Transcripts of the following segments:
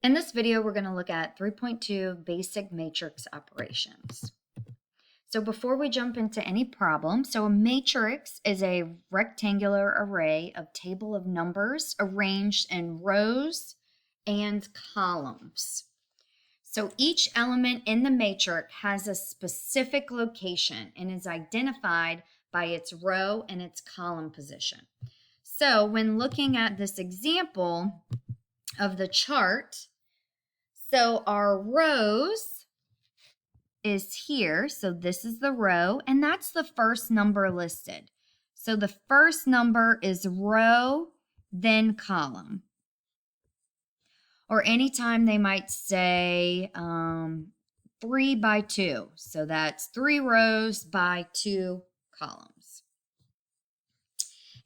In this video, we're going to look at 3.2 basic matrix operations. So before we jump into any problem, so a matrix is a rectangular array of table of numbers arranged in rows and columns. So each element in the matrix has a specific location and is identified by its row and its column position. So when looking at this example of the chart, so our rows is here. So this is the row, and that's the first number listed. So the first number is row, then column. Or anytime they might say 3 by 2. So that's 3 rows by 2 columns.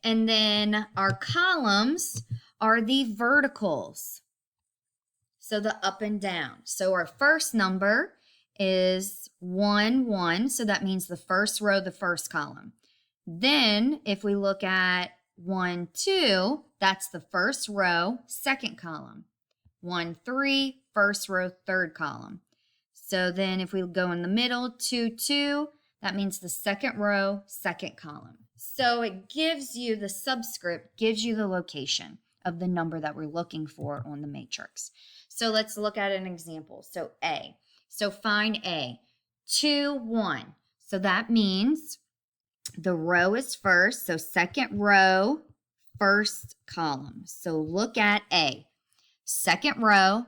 And then our columns are the verticals. So the up and down. So our first number is 1, 1. So that means the first row, the first column. Then if we look at 1, 2, that's the first row, second column. 1, 3, first row, third column. So then if we go in the middle, 2, 2, that means the second row, second column. So it gives you the subscript, gives you the location of the number that we're looking for on the matrix. So let's look at an example. So A. So find A. 2, 1. So that means the row is first. So second row, first column. So look at A. Second row,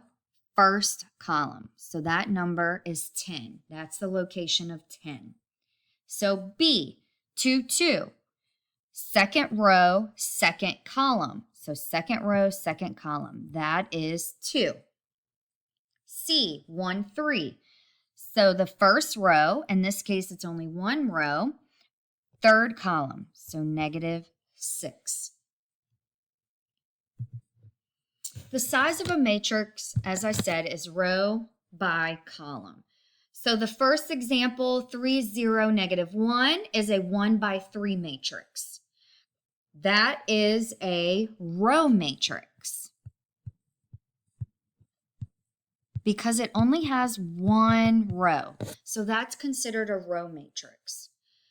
first column. So that number is 10. That's the location of 10. So B. 2, 2. Second row, second column. So second row, second column. That is 2. C, 1, 3. So the first row, in this case it's only one row, third column. So -6. The size of a matrix, as I said, is row by column. So the first example, 3, 0, -1, is a 1 by 3 matrix. That is a row matrix because it only has one row. So that's considered a row matrix.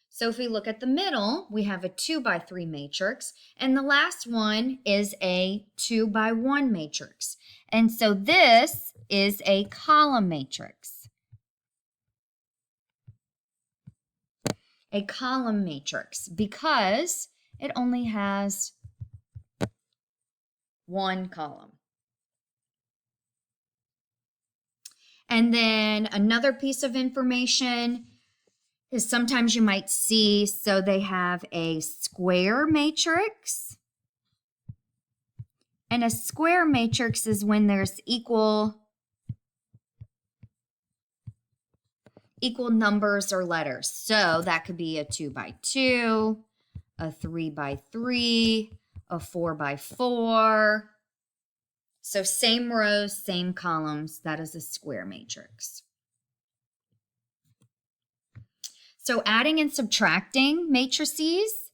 So if we look at the middle, we have a 2 by 3 matrix, and the last one is a 2 by 1 matrix. And so this is a column matrix. A column matrix because it only has one column. And then another piece of information is sometimes you might see, so they have a square matrix. And a square matrix is when there's equal numbers or letters. So that could be a 2 by 2, a 3 by 3, a 4 by 4. So same rows, same columns. That is a square matrix. So adding and subtracting matrices.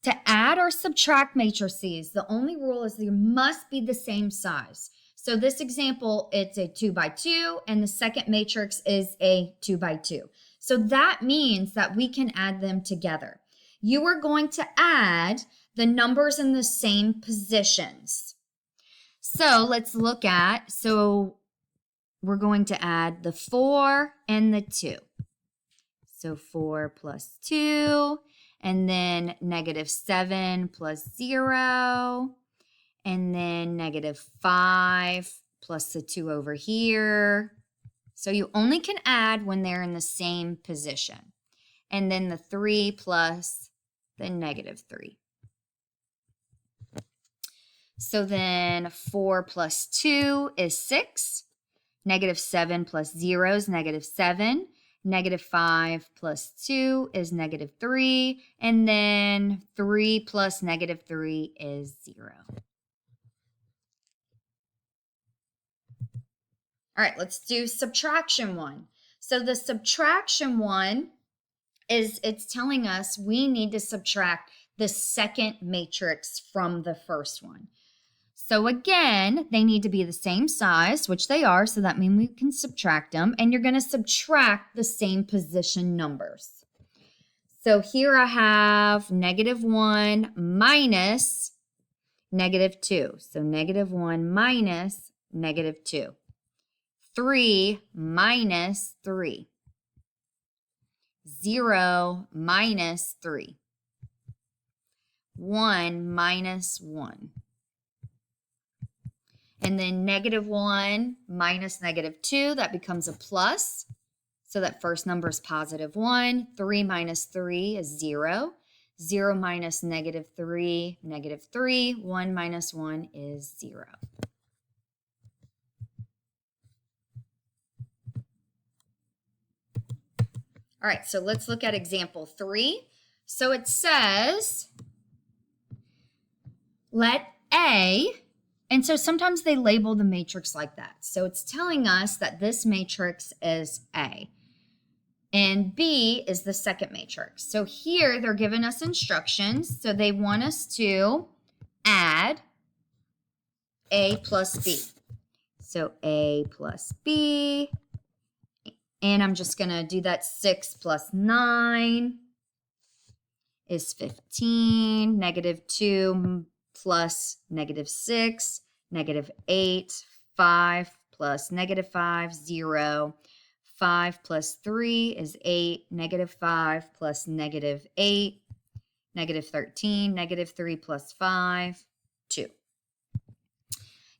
To add or subtract matrices, the only rule is they must be the same size. So this example, it's a 2 by 2, and the second matrix is a 2 by 2. So that means that we can add them together. You are going to add the numbers in the same positions. So let's look at, so we're going to add the 4 and the 2. So 4 plus 2, and then -7 plus 0, and then -5 plus the 2 over here. So you only can add when they're in the same position. And then the 3 plus the -3. So then 4 plus 2 is 6. -7 plus 0 is -7. -5 plus 2 is -3. And then 3 plus -3 is 0. All right, let's do subtraction 1. So the subtraction 1 is, it's telling us we need to subtract the second matrix from the first one. So again, they need to be the same size, which they are, so that means we can subtract them, and you're going to subtract the same position numbers. So here I have -1 minus -2. So -1 minus -2. 3 minus 3. 0 minus 3. 1 minus 1. And then -1 minus -2, that becomes a plus. So that first number is +1. 3 minus 3 is 0. 0 minus -3, -3. 1 minus 1 is 0. All right, so let's look at example 3. So it says, let A, and so sometimes they label the matrix like that. So it's telling us that this matrix is A, and B is the second matrix. So here they're giving us instructions. So they want us to add A plus B. So A plus B, and I'm just going to do that. 6 plus 9 is 15. -2 plus -6, -8. 5 plus -5, 0. 5 plus 3 is 8. -5 plus -8, -13. -3 plus 5, 2.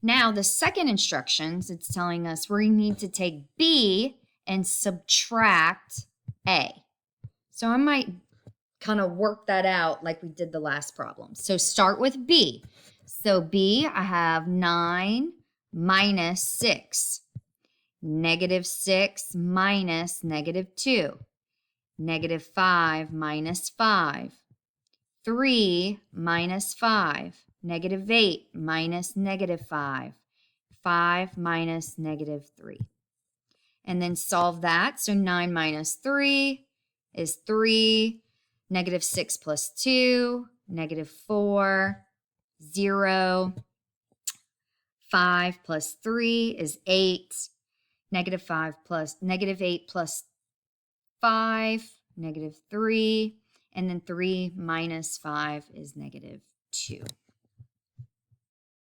Now, the second instructions, it's telling us we need to take B and subtract A. So I might kind of work that out like we did the last problem. So start with B. So B, I have 9 minus 6. -6 minus -2. -5 minus 5. 3 minus 5. -8 minus -5. 5 minus -3. And then solve that. So 9 minus 3 is 3. -6 plus 2, -4, 0. 5 plus 3 is 8. -5 plus -8 plus 5, -3. And then 3 minus 5 is -2.